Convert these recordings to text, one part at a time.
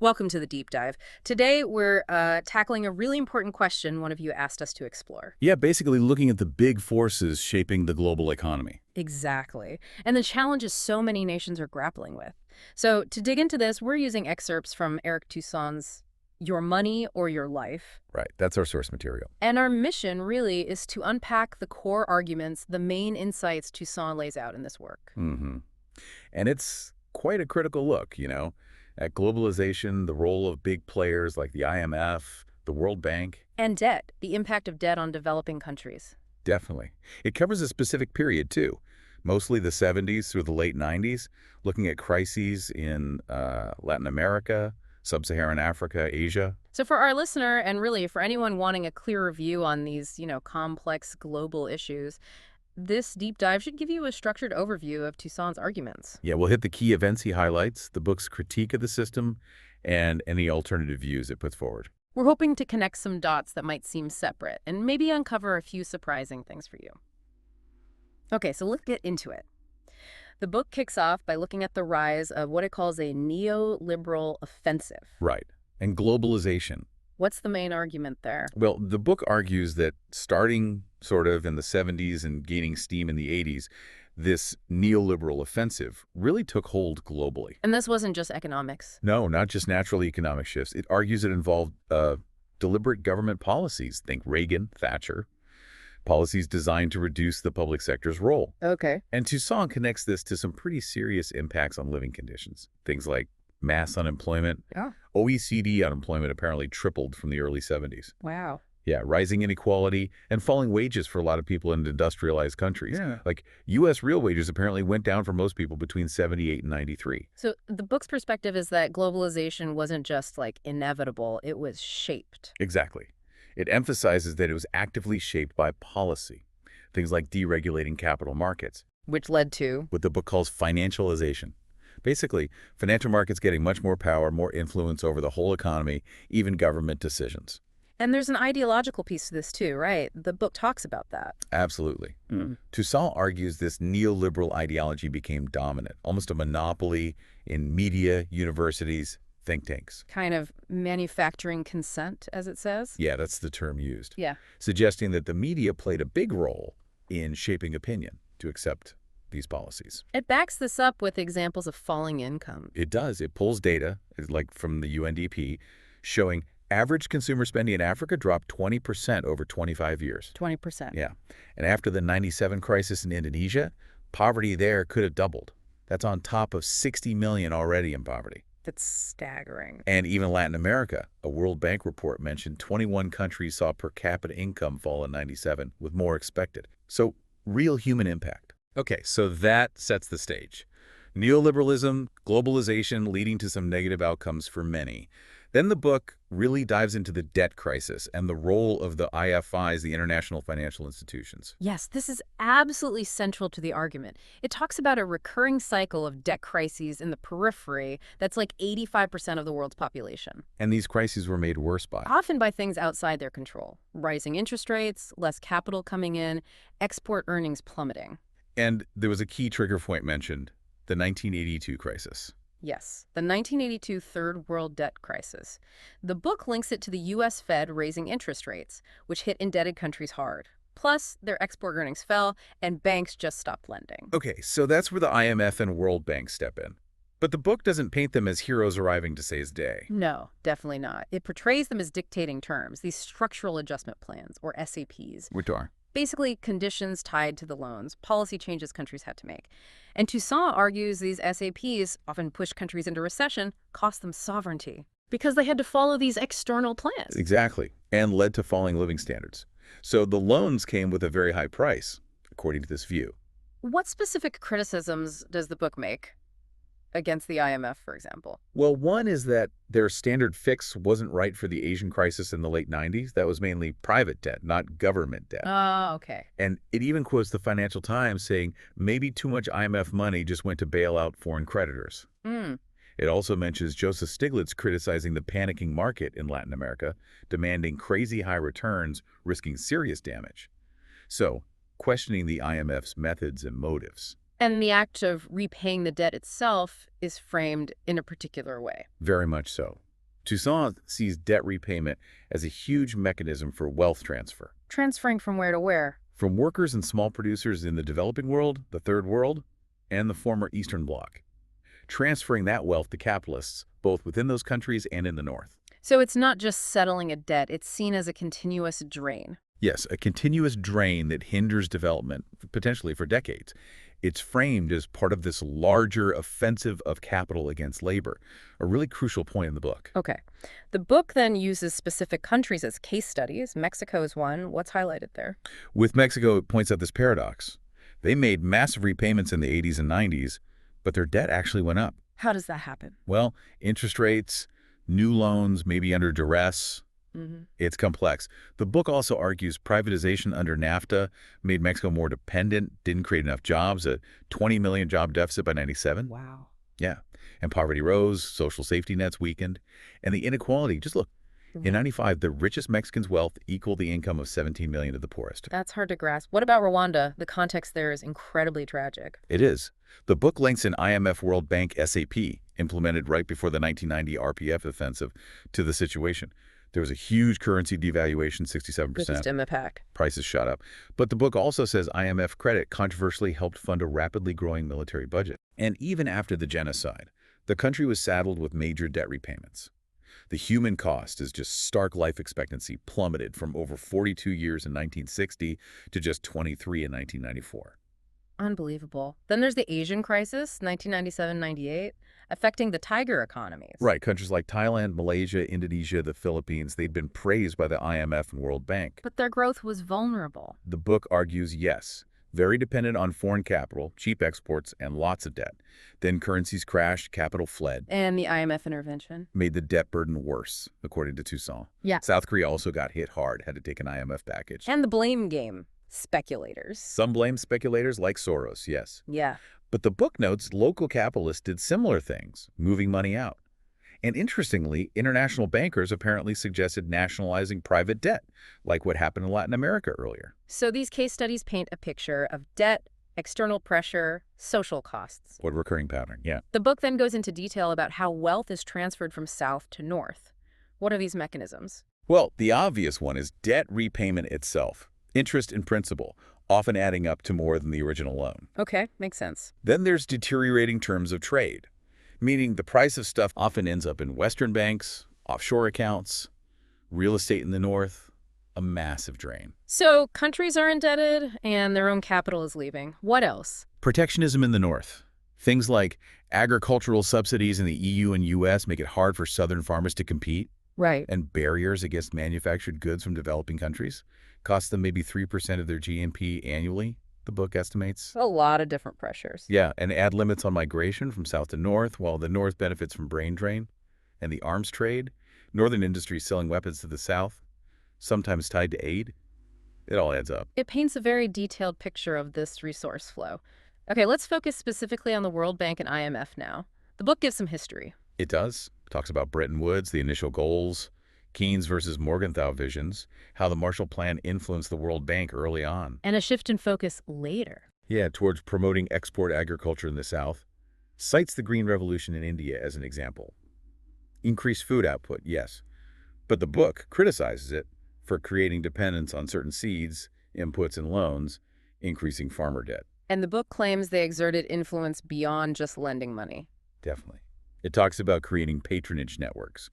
Welcome to the deep dive. Today, we're tackling a really important question one of you asked us to explore. Yeah, basically looking at the big forces shaping the global economy. Exactly. And the challenges so many nations are grappling with. So, to dig into this, we're using excerpts from Eric Toussaint's Your Money or Your Life. Right, that's our source material. And our mission really is to unpack the core arguments, the main insights Toussaint lays out in this work. hmm And it's quite a critical look, at globalization, the role of big players like the IMF, the World Bank. And debt, the impact of debt on developing countries. Definitely. It covers a specific period, too, mostly the 70s through the late 90s, looking at crises in Latin America, sub-Saharan Africa, Asia. So for our listener, and really for anyone wanting a clearer view on these, complex global issues, this deep dive should give you a structured overview of Toussaint's arguments. Yeah, we'll hit the key events he highlights, the book's critique of the system, and any alternative views it puts forward. We're hoping to connect some dots that might seem separate and maybe uncover a few surprising things for you. Okay, so let's get into it. The book kicks off by looking at the rise of what it calls a neoliberal offensive. Right. And globalization. What's the main argument there? Well, the book argues that starting sort of in the 70s and gaining steam in the 80s, this neoliberal offensive really took hold globally. And this wasn't just economics. No, not just natural economic shifts. It argues it involved deliberate government policies. Think Reagan, Thatcher, policies designed to reduce the public sector's role. Okay. And Toussaint connects this to some pretty serious impacts on living conditions. Things like mass unemployment. Yeah. OECD unemployment apparently tripled from the early 70s. Wow. Yeah, rising inequality and falling wages for a lot of people in industrialized countries. Yeah. Like U.S. real wages apparently went down for most people between 78 and 93. So the book's perspective is that globalization wasn't just like inevitable, it was shaped. Exactly. It emphasizes that it was actively shaped by policy, things like deregulating capital markets, Which led to. what the book calls financialization. Basically, financial markets getting much more power, more influence over the whole economy, even government decisions. And there's an ideological piece to this too, right? The book talks about that. Absolutely. Mm. Toussaint argues this neoliberal ideology became dominant, almost a monopoly in media, universities, think tanks. Kind of manufacturing consent, as it says. Yeah, that's the term used, Yeah. suggesting that the media played a big role in shaping opinion to accept these policies. It backs this up with examples of falling income. It does. It pulls data, like from the UNDP, showing average consumer spending in Africa dropped 20% over 25 years. 20%. Yeah. And after the 97 crisis in Indonesia, poverty there could have doubled. That's on top of 60 million already in poverty. That's staggering. And even Latin America, a World Bank report mentioned 21 countries saw per capita income fall in 97, with more expected. So real human impact. Okay, so that sets the stage. Neoliberalism, globalization leading to some negative outcomes for many. Then the book really dives into the debt crisis and the role of the IFIs, the international financial institutions. Yes, this is absolutely central to the argument. It talks about a recurring cycle of debt crises in the periphery that's like 85% of the world's population, And these crises were made worse by. often by things outside their control. Rising interest rates, less capital coming in, export earnings plummeting. And there was a key trigger point mentioned, the 1982 crisis. Yes, the 1982 Third World Debt Crisis. The book links it to the U.S. Fed raising interest rates, which hit indebted countries hard. Plus, their export earnings fell, and banks just stopped lending. Okay, so that's where the IMF and World Bank step in. But the book doesn't paint them as heroes arriving to save the day. No, definitely not. It portrays them as dictating terms, these structural adjustment plans, or SAPs. Which are? Basically, conditions tied to the loans, policy changes countries had to make. And Toussaint argues these SAPs often push countries into recession, cost them sovereignty, because they had to follow these external plans. Exactly, and led to falling living standards. So the loans came with a very high price, according to this view. What specific criticisms does the book make against the IMF, for example? Well, one is that their standard fix wasn't right for the Asian crisis in the late 90s. That was mainly private debt, not government debt. Oh, okay. And it even quotes the Financial Times saying maybe too much IMF money just went to bail out foreign creditors. Mm. It also mentions Joseph Stiglitz criticizing the panicking market in Latin America, demanding crazy high returns, risking serious damage. So, questioning the IMF's methods and motives. And the act of repaying the debt itself is framed in a particular way. Very much so. Toussaint sees debt repayment as a huge mechanism for wealth transfer. Transferring from where to where? From workers and small producers in the developing world, the Third World, and the former Eastern Bloc, transferring that wealth to capitalists, both within those countries and in the North. So it's not just settling a debt, it's seen as a continuous drain. Yes, a continuous drain that hinders development, potentially for decades. It's framed as part of this larger offensive of capital against labor, a really crucial point in the book. Okay. The book then uses specific countries as case studies. Mexico is one. What's highlighted there? With Mexico, it points out this paradox. They made massive repayments in the 80s and 90s, but their debt actually went up. How does that happen? Well, interest rates, new loans, maybe under duress. It's complex. The book also argues privatization under NAFTA made Mexico more dependent, didn't create enough jobs, a 20 million job deficit by 97. Wow. Yeah. And poverty rose, social safety nets weakened, and the inequality, just look, in 95, the richest Mexicans' wealth equaled the income of 17 million of the poorest. That's hard to grasp. What about Rwanda? The context there is incredibly tragic. It is. The book links an IMF World Bank SAP, implemented right before the 1990 RPF offensive, to the situation. There was a huge currency devaluation, 67%. This is impact. Prices shot up. But the book also says IMF credit controversially helped fund a rapidly growing military budget. And even after the genocide, the country was saddled with major debt repayments. The human cost is just stark life expectancy plummeted from over 42 years in 1960 to just 23 in 1994. Unbelievable. Then there's the Asian crisis, 1997-98, affecting the tiger economies. Right, countries like Thailand, Malaysia, Indonesia, the Philippines, they'd been praised by the IMF and World Bank. But their growth was vulnerable. The book argues yes, very dependent on foreign capital, cheap exports, and lots of debt. Then currencies crashed, capital fled. And the IMF intervention? Made the debt burden worse, according to Toussaint. Yeah. South Korea also got hit hard, had to take an IMF package. And the blame game. Speculators. Some blame speculators like Soros, yes. Yeah. But the book notes local capitalists did similar things, moving money out. And interestingly, international bankers apparently suggested nationalizing private debt, like what happened in Latin America earlier. So these case studies paint a picture of debt, external pressure, social costs. What recurring pattern, yeah. The book then goes into detail about how wealth is transferred from south to north. What are these mechanisms? Well, the obvious one is debt repayment itself. Interest and principal, often adding up to more than the original loan. Okay, makes sense. Then there's deteriorating terms of trade, meaning the price of stuff often ends up in Western banks, offshore accounts, real estate in the north, a massive drain. So countries are indebted and their own capital is leaving. What else? Protectionism in the north. Things like agricultural subsidies in the EU and US make it hard for southern farmers to compete. Right. And barriers against manufactured goods from developing countries cost them maybe 3% of their GNP annually, the book estimates. A lot of different pressures. Yeah, and add limits on migration from south to north, while the north benefits from brain drain. And the arms trade, northern industries selling weapons to the south, sometimes tied to aid. It all adds up. It paints a very detailed picture of this resource flow. Okay, let's focus specifically on the World Bank and IMF now. The book gives some history. It does. Talks about Bretton Woods, the initial goals, Keynes versus Morgenthau visions, how the Marshall Plan influenced the World Bank early on. And a shift in focus later. Yeah, towards promoting export agriculture in the South. Cites the Green Revolution in India as an example. Increased food output, yes. But the book criticizes it for creating dependence on certain seeds, inputs, and loans, increasing farmer debt. And the book claims they exerted influence beyond just lending money. Definitely. It talks about creating patronage networks,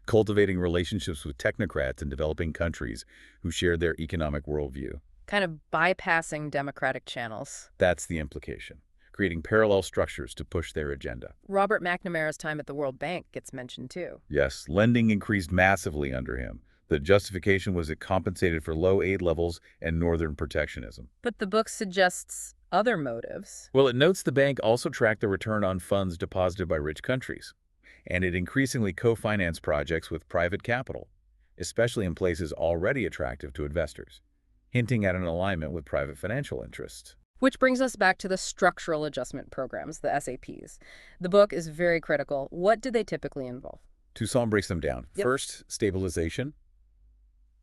cultivating relationships with technocrats in developing countries who share their economic worldview. Kind of bypassing democratic channels. That's the implication, creating parallel structures to push their agenda. Robert McNamara's time at the World Bank gets mentioned too. Yes, lending increased massively under him. The justification was it compensated for low aid levels and northern protectionism. But the book suggests other motives. Well, it notes the bank also tracked the return on funds deposited by rich countries, and it increasingly co-financed projects with private capital, especially in places already attractive to investors, hinting at an alignment with private financial interests. Which brings us back to the structural adjustment programs, the SAPs. The book is very critical. What do they typically involve? Toussaint breaks them down. Yep. First, stabilization,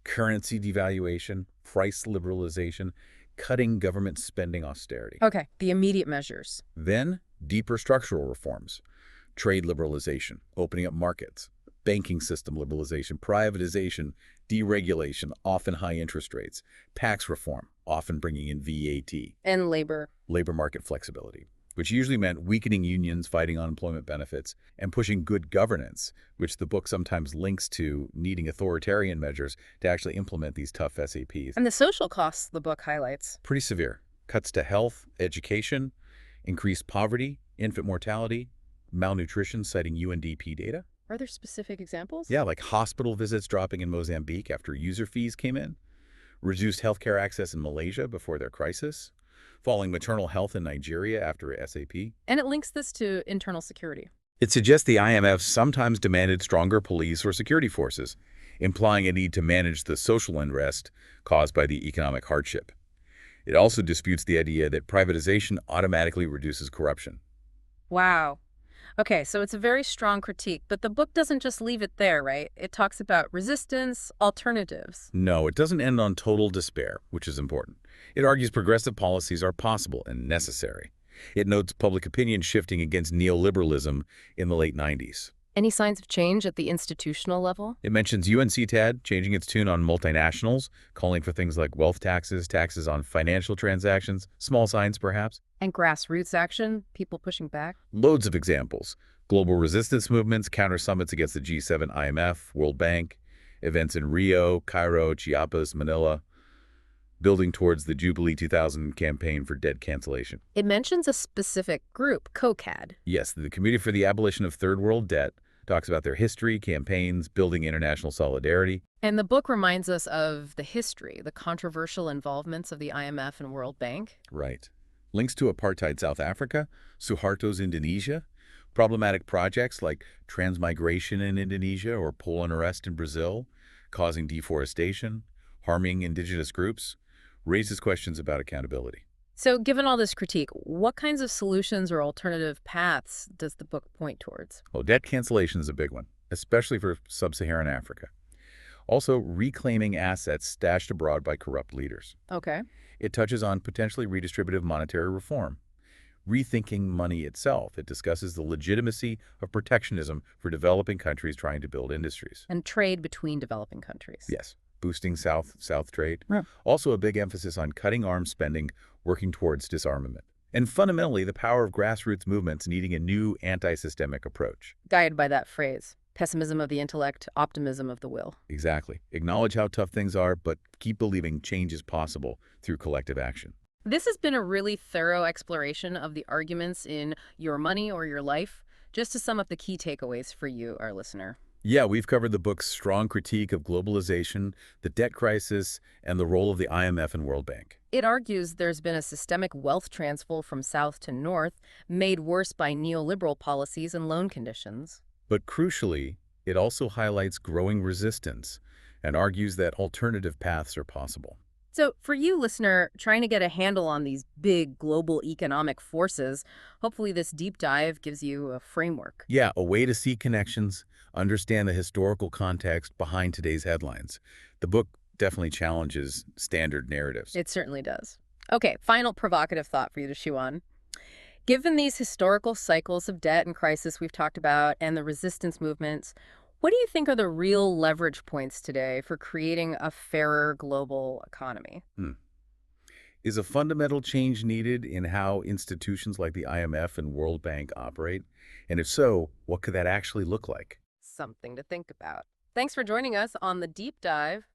currency devaluation, price liberalization, cutting government spending austerity. Okay, the immediate measures. Then, deeper structural reforms, trade liberalization, opening up markets, Banking system liberalization, privatization, deregulation, often high interest rates, tax reform, often bringing in VAT, And labor. labor market flexibility, which usually meant weakening unions, fighting unemployment benefits, and pushing good governance, which the book sometimes links to needing authoritarian measures to actually implement these tough SAPs. And the social costs the book highlights. Pretty severe. Cuts to health, education, increased poverty, infant mortality, malnutrition, citing UNDP data. Are there specific examples? Yeah, like hospital visits dropping in Mozambique after user fees came in, reduced healthcare access in Malaysia before their crisis, falling maternal health in Nigeria after a SAP. And it links this to internal security. It suggests the IMF sometimes demanded stronger police or security forces, implying a need to manage the social unrest caused by the economic hardship. It also disputes the idea that privatization automatically reduces corruption. Wow. Okay, so it's a very strong critique, but the book doesn't just leave it there, right? It talks about resistance, alternatives. No, it doesn't end on total despair, which is important. It argues progressive policies are possible and necessary. It notes public opinion shifting against neoliberalism in the late 90s. Any signs of change at the institutional level? It mentions UNCTAD changing its tune on multinationals, calling for things like wealth taxes, taxes on financial transactions, small signs perhaps. And grassroots action, people pushing back? Loads of examples. Global resistance movements, counter summits against the G7, IMF, World Bank, events in Rio, Cairo, Chiapas, Manila, building towards the Jubilee 2000 campaign for debt cancellation. It mentions a specific group, COCAD. Yes, the Committee for the Abolition of Third World Debt talks about their history, campaigns, building international solidarity. And the book reminds us of the history, the controversial involvements of the IMF and World Bank. Right. Links to apartheid South Africa, Suharto's Indonesia, problematic projects like transmigration in Indonesia or pole unrest in Brazil, causing deforestation, harming indigenous groups, raises questions about accountability. So given all this critique, what kinds of solutions or alternative paths does the book point towards? Well, debt cancellation is a big one, especially for sub-Saharan Africa. Also, reclaiming assets stashed abroad by corrupt leaders. Okay. It touches on potentially redistributive monetary reform. Rethinking money itself, it discusses the legitimacy of protectionism for developing countries trying to build industries. And trade between developing countries. Yes, boosting South-South trade. Yeah. Also a big emphasis on cutting arms spending, working towards disarmament. And fundamentally, the power of grassroots movements needing a new anti-systemic approach. Guided by that phrase, pessimism of the intellect, optimism of the will. Exactly. Acknowledge how tough things are, but keep believing change is possible through collective action. This has been a really thorough exploration of the arguments in Your Money or Your Life. Just to sum up the key takeaways for you, our listener. Yeah, we've covered the book's strong critique of globalization, the debt crisis, and the role of the IMF and World Bank. It argues there's been a systemic wealth transfer from south to north, made worse by neoliberal policies and loan conditions. But crucially, it also highlights growing resistance and argues that alternative paths are possible. So for you, listener, trying to get a handle on these big global economic forces, hopefully this deep dive gives you a framework. Yeah, a way to see connections, understand the historical context behind today's headlines. The book definitely challenges standard narratives. It certainly does. Okay, final provocative thought for you to chew on. Given these historical cycles of debt and crisis we've talked about and the resistance movements, what do you think are the real leverage points today for creating a fairer global economy? Is a fundamental change needed in how institutions like the IMF and World Bank operate? And if so, what could that actually look like? Something to think about. Thanks for joining us on the deep dive.